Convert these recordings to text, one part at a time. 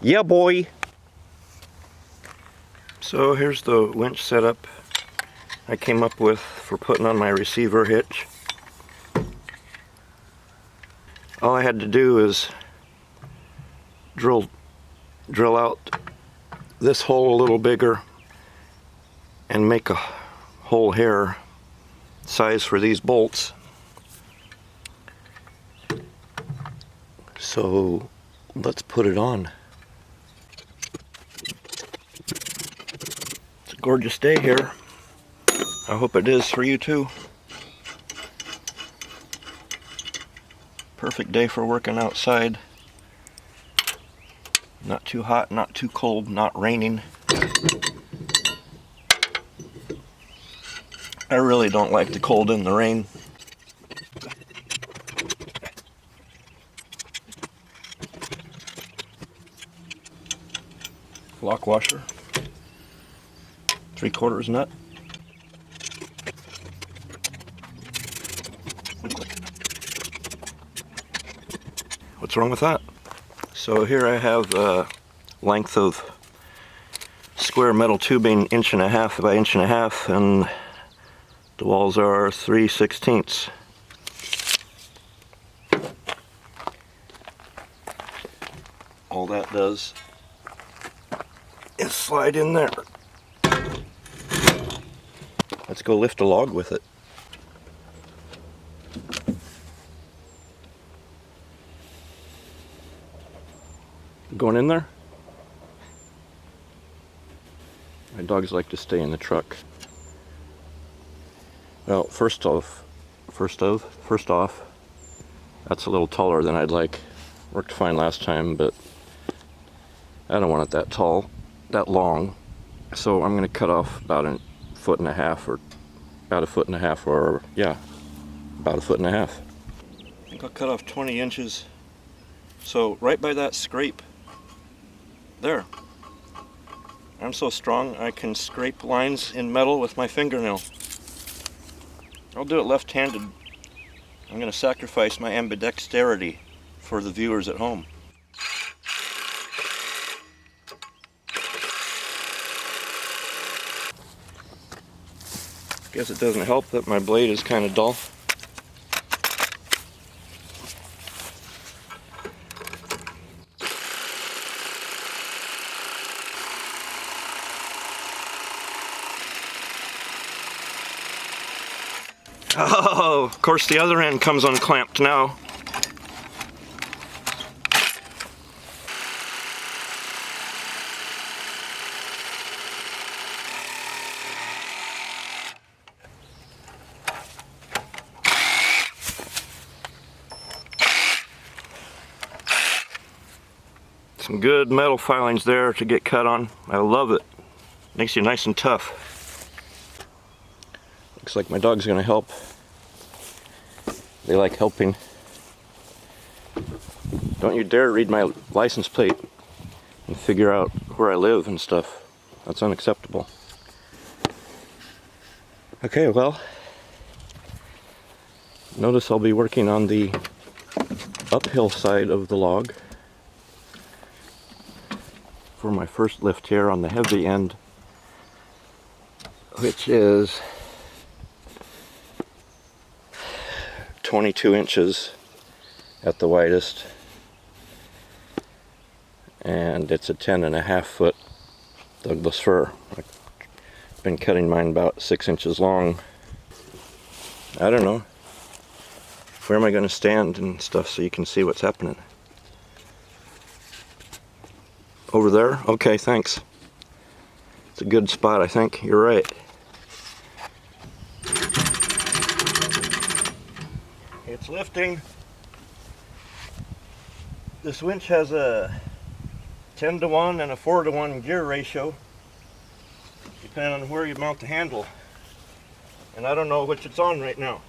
Yeah, boy. So here's the winch setup I came up with for putting on my receiver hitch. All I had to do is drill out this hole a little bigger and make a whole hair size for these bolts. So let's put it on. It's a gorgeous day here. I hope it is for you too. Perfect day for working outside. Not too hot, not too cold, not raining. I really don't like the cold and the rain. Lock washer, 3/4 nut. What's wrong with that? So here I have a length of square metal tubing 1.5 by 1.5, and the walls are 3/16. All that does is slide in there. Let's go lift a log with it. Going in there? My dogs like to stay in the truck. Well, first off, that's a little taller than I'd like. Worked fine last time, but I don't want it that tall, that long. So I'm going to cut off about 1.5 or about 1.5 or yeah, about 1.5. I think I'll cut off 20 inches. So right by that scrape, there. I'm so strong I can scrape lines in metal with my fingernail. I'll do it left-handed. I'm going to sacrifice my ambidexterity for the viewers at home. Guess it doesn't help that my blade is kind of dull. Oh, of course the other end comes unclamped now. Some good metal filings there to get cut on. I love it. Makes you nice and tough. Looks like my dog's gonna help. They like helping. Don't you dare read my license plate and figure out where I live and stuff. That's unacceptable. Okay, well, notice I'll be working on the uphill side of the log for my first lift here on the heavy end, which is 22 inches at the widest, and it's a 10.5 foot Douglas fir. I've been cutting mine about 6 inches long. I don't know, where am I going to stand and stuff so you can see what's happening? Over there? Okay, thanks. It's a good spot, I think. You're right. It's lifting. This winch has a 10-to-1 and a 4-to-1 gear ratio, depending on where you mount the handle. And I don't know which it's on right now.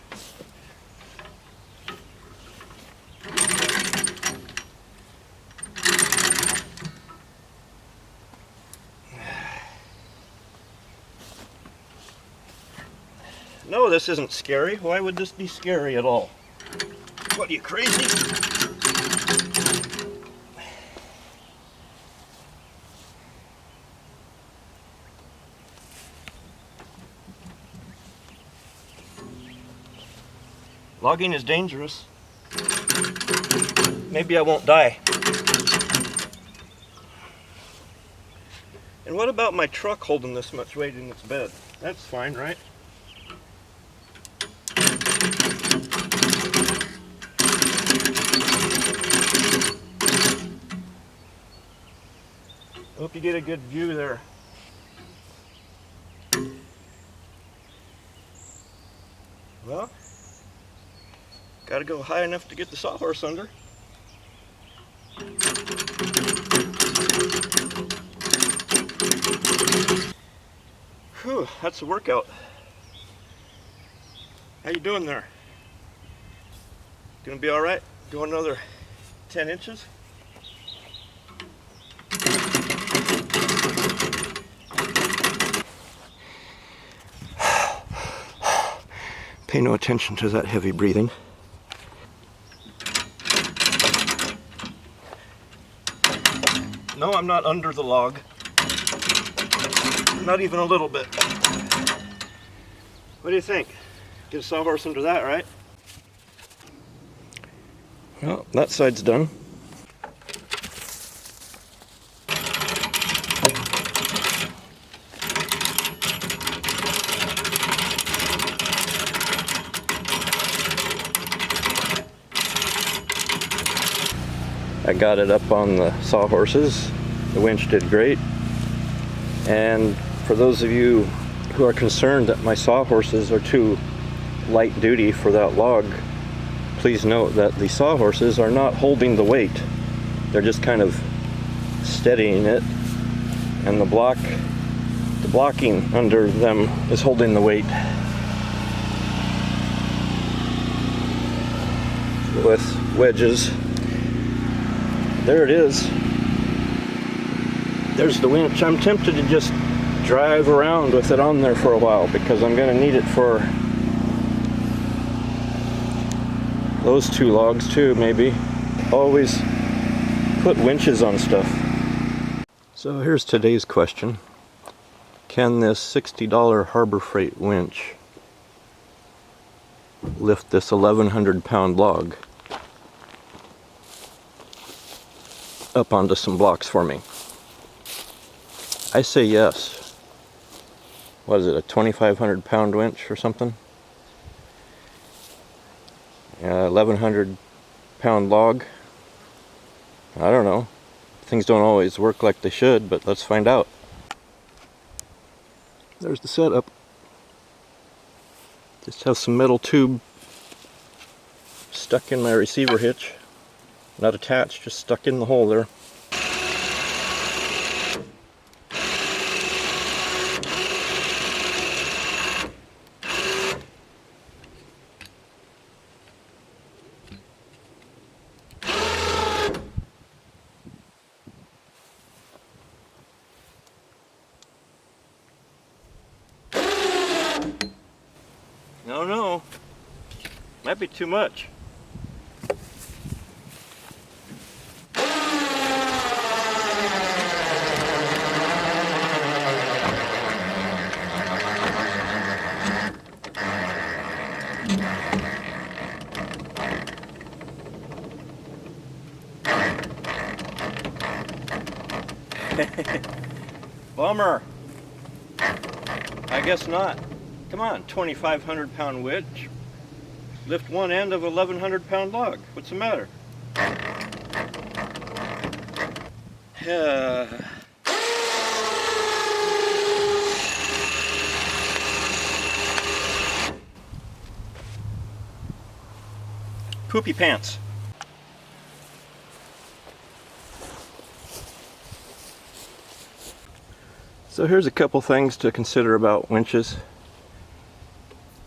No, this isn't scary. Why would this be scary at all? What, are you crazy? Logging is dangerous. Maybe I won't die. And what about my truck holding this much weight in its bed? That's fine, right? Hope you get a good view there. Well, gotta go high enough to get the sawhorse under. Whew, that's a workout. How you doing there? Gonna be all right? Go another 10 inches? Pay no attention to that heavy breathing. No, I'm not under the log. Not even a little bit. What do you think? Get a sawhorse under that, right? Well, that side's done. I got it up on the sawhorses. The winch did great. And for those of you who are concerned that my sawhorses are too light duty for that log, please note that the sawhorses are not holding the weight. They're just kind of steadying it, and the blocking under them is holding the weight. With wedges. There it is. There's the winch. I'm tempted to just drive around with it on there for a while because I'm going to need it for those two logs too, maybe. Always put winches on stuff. So here's today's question. Can this $60 Harbor Freight winch lift this 1,100 pound log up onto some blocks for me? I say yes. What is it, a 2,500 pound winch or something? 1,100 pound log? I don't know. Things don't always work like they should, but let's find out. There's the setup. Just have some metal tube stuck in my receiver hitch. Not attached, just stuck in the hole there. No, might be too much. Bummer. I guess not. Come on, 2,500 pound winch. Lift one end of a 1,100 pound log. What's the matter? Poopy pants. So here's a couple things to consider about winches.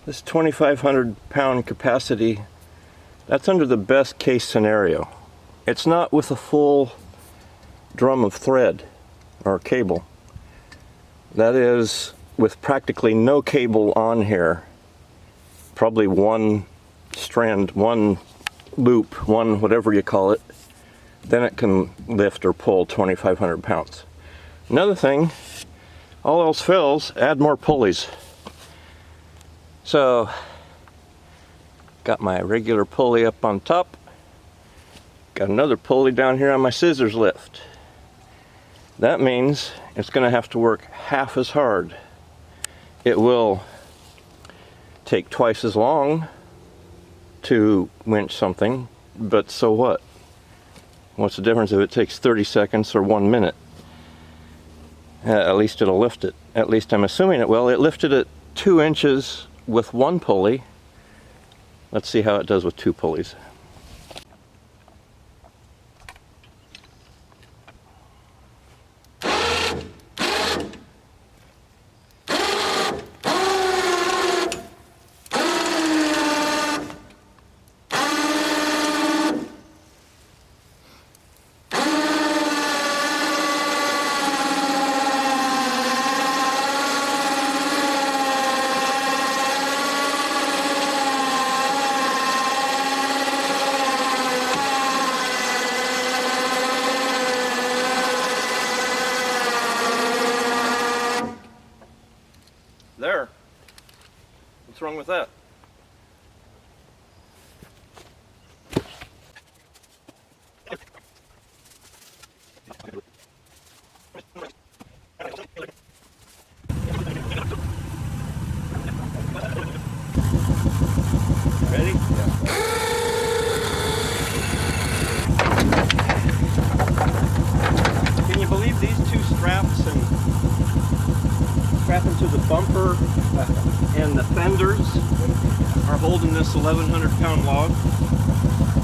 This 2,500 pound capacity, that's under the best case scenario. It's not with a full drum of thread or cable. That is with practically no cable on here. Probably one strand, one loop, one whatever you call it. Then it can lift or pull 2,500 pounds. Another thing, all else fails, add more pulleys. So, Got my regular pulley up on top. Got another pulley down here on my scissors lift. That means it's going to have to work half as hard. It will take twice as long to winch something, but so what? What's the difference if it takes 30 seconds or 1 minute? At least it'll lift it. At least I'm assuming it will. It lifted it 2 inches with one pulley. Let's see how it does with 2 pulleys. There. What's wrong with that? Ready? Can you believe these 2 straps and strapping to the bumper and the fenders are holding this 1,100-pound log?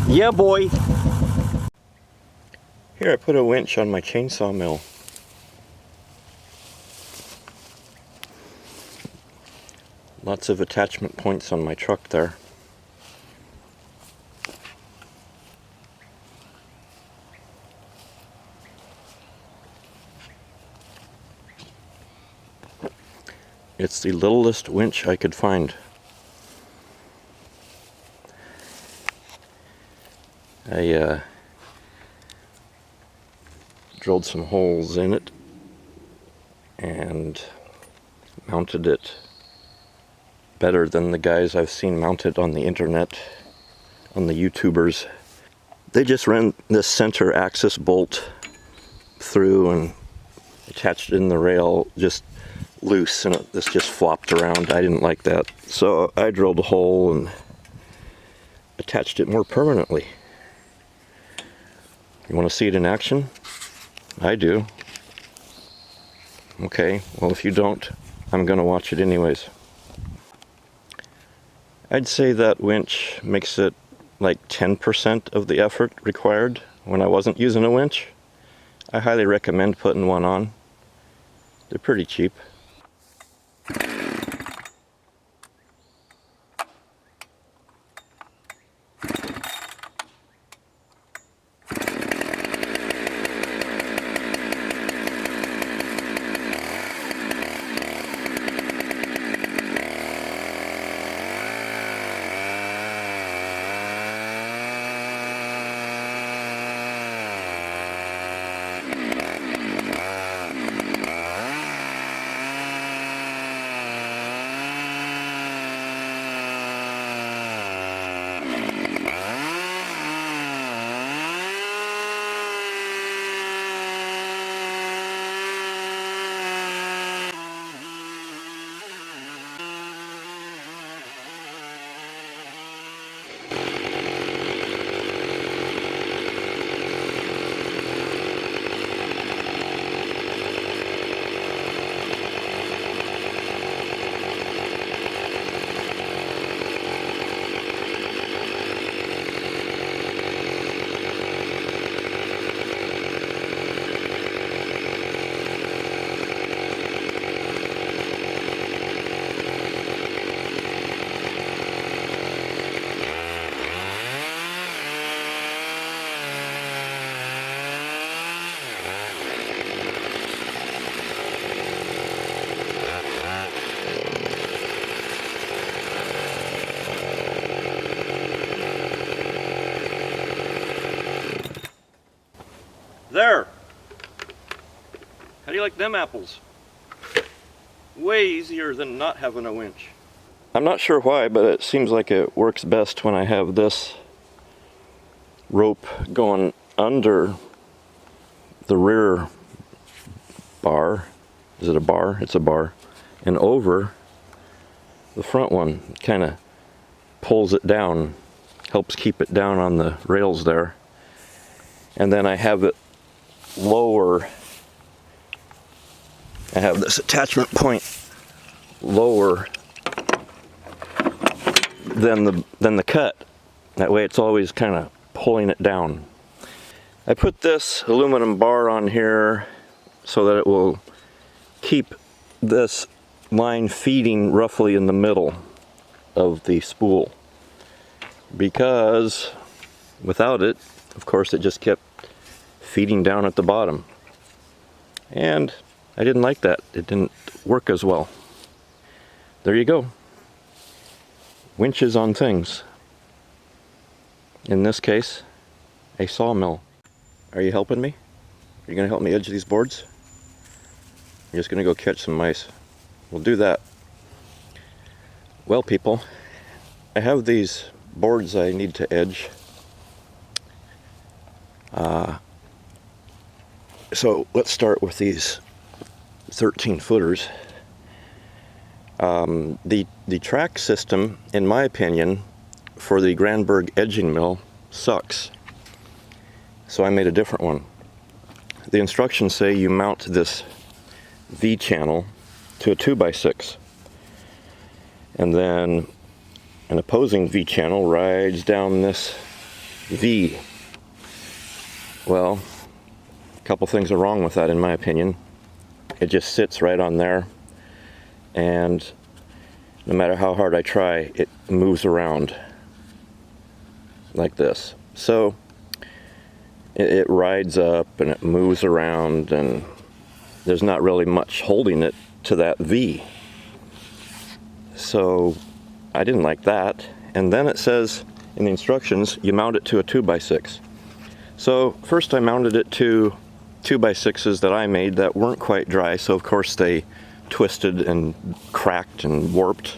Yeah, boy! Here, I put a winch on my chainsaw mill. Lots of attachment points on my truck there. It's the littlest winch I could find. I drilled some holes in it and mounted it better than the guys I've seen mounted on the internet, on the YouTubers. They just ran this center axis bolt through and attached it in the rail just loose, and this just flopped around. I didn't like that, so I drilled a hole and attached it more permanently. You want to see it in action? I do. Okay, well, if you don't, I'm going to watch it anyways. I'd say that winch makes it like 10% of the effort required when I wasn't using a winch. I highly recommend putting one on. They're pretty cheap. There! How do you like them apples? Way easier than not having a winch. I'm not sure why, but it seems like it works best when I have this rope going under the rear bar. Is it a bar? It's a bar. And over the front one. Kind of pulls it down, helps keep it down on the rails there. And then I have it lower. I have this attachment point lower than the cut. That way it's always kind of pulling it down. I put this aluminum bar on here so that it will keep this line feeding roughly in the middle of the spool, because without it, of course, it just kept feeding down at the bottom, and I didn't like that. It didn't work as well. There you go. Winches on things. In this case, a sawmill. Are you helping me? Are you going to help me edge these boards? I'm just going to go catch some mice. We'll do that. Well, people, I have these boards I need to edge. So let's start with these 13 footers. The track system, in my opinion, for the Granberg edging mill sucks. So I made a different one. The instructions say you mount this V channel to a 2x6. And then an opposing V channel rides down this V. Well, a couple things are wrong with that, in my opinion. It just sits right on there, and no matter how hard I try, it moves around like this. So it rides up and it moves around, and there's not really much holding it to that V. So I didn't like that. And then it says in the instructions, you mount it to a 2x6. So first I mounted it to 2x6s that I made that weren't quite dry, so of course they twisted and cracked and warped.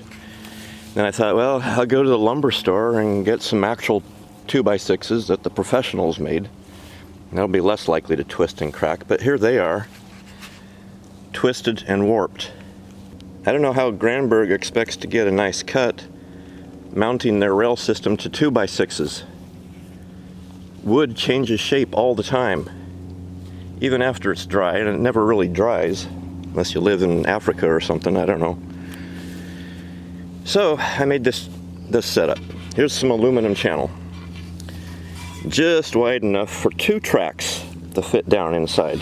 Then I thought, well, I'll go to the lumber store and get some actual 2x6s that the professionals made. That'll be less likely to twist and crack, but here they are, twisted and warped. I don't know how Granberg expects to get a nice cut mounting their rail system to 2x6s. Wood changes shape all the time, even after it's dry, and it never really dries, unless you live in Africa or something, I don't know. So I made this setup. Here's some aluminum channel, just wide enough for 2 tracks to fit down inside.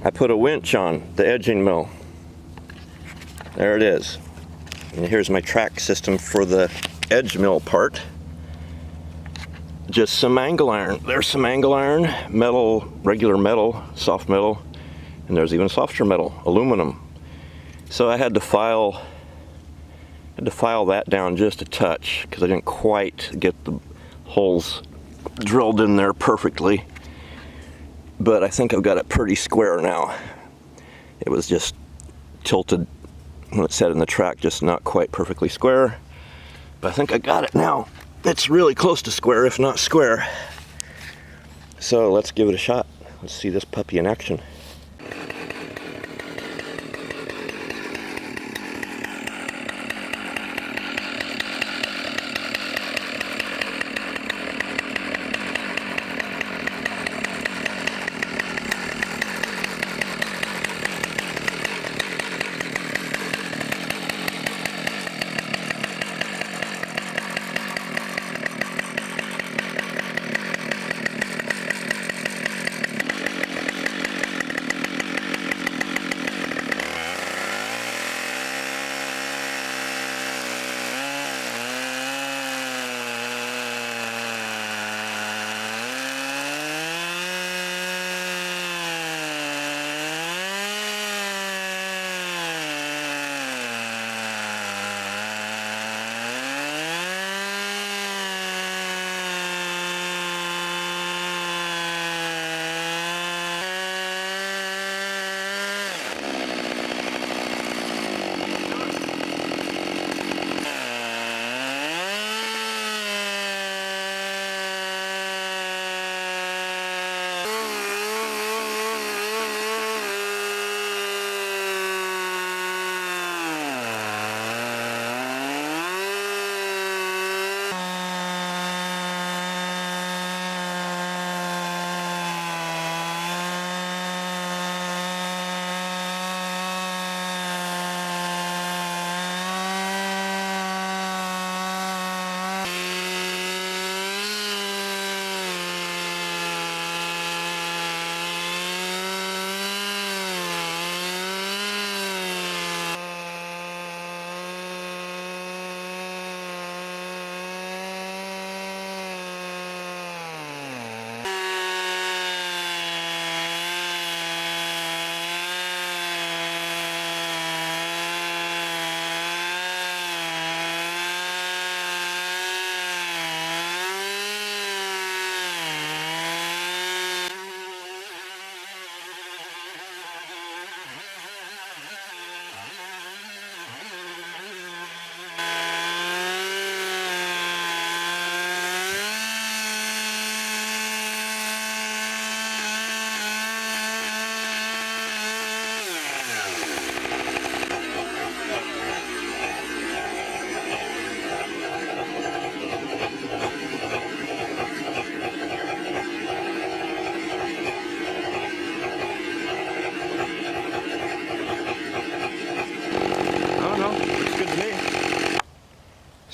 I put a winch on the edging mill. There it is. And here's my track system for the edge mill part. Just some angle iron. There's some angle iron, metal, regular metal, soft metal, and there's even softer metal, aluminum. So I had to file that down just a touch because I didn't quite get the holes drilled in there perfectly. But I think I've got it pretty square now. It was just tilted when it sat in the track, just not quite perfectly square. But I think I got it now. It's really close to square, if not square. So let's give it a shot. Let's see this puppy in action.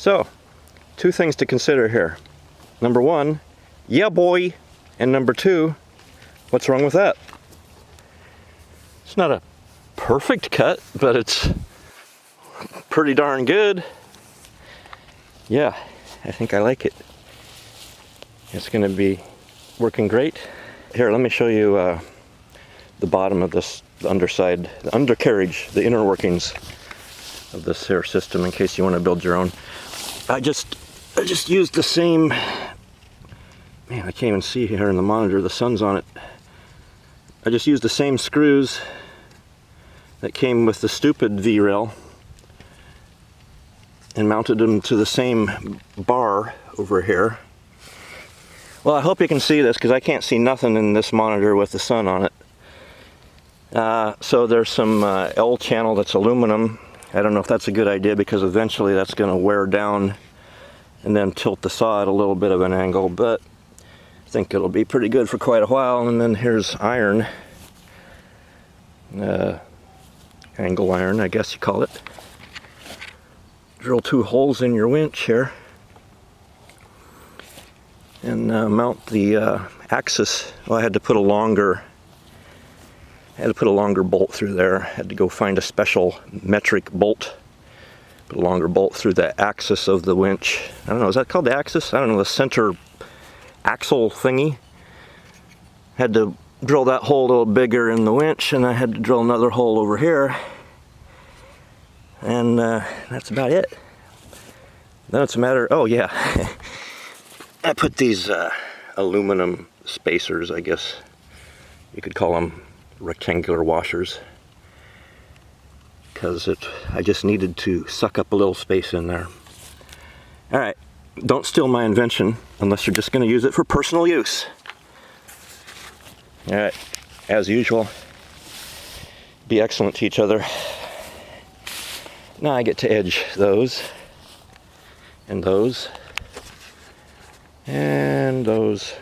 So, two things to consider here. Number one, yeah boy, and number two, what's wrong with that? It's not a perfect cut, but it's pretty darn good. Yeah, I think I like it. It's going to be working great. Here, let me show you the bottom of this, the underside, the undercarriage, the inner workings of this here system in case you want to build your own. I just used the same, man, I can't even see here in the monitor, the sun's on it. I just used the same screws that came with the stupid V-rail and mounted them to the same bar over here. Well, I hope you can see this because I can't see nothing in this monitor with the sun on it. So there's some L channel that's aluminum. I don't know if that's a good idea because eventually that's going to wear down and then tilt the saw at a little bit of an angle, but I think it'll be pretty good for quite a while. And then here's iron, angle iron, I guess you call it. Drill 2 holes in your winch here and mount the axis. Well, I had to put a longer bolt through there. I had to go find a special metric bolt, put a longer bolt through the axis of the winch. I don't know, is that called the axis? I don't know, the center axle thingy. Had to drill that hole a little bigger in the winch, and I had to drill another hole over here. And that's about it. Then it's a matter, oh yeah, I put these aluminum spacers, I guess you could call them rectangular washers, because I just needed to suck up a little space in there. Alright, don't steal my invention unless you're just going to use it for personal use. Alright, as usual, be excellent to each other. Now I get to edge those, and those, and those.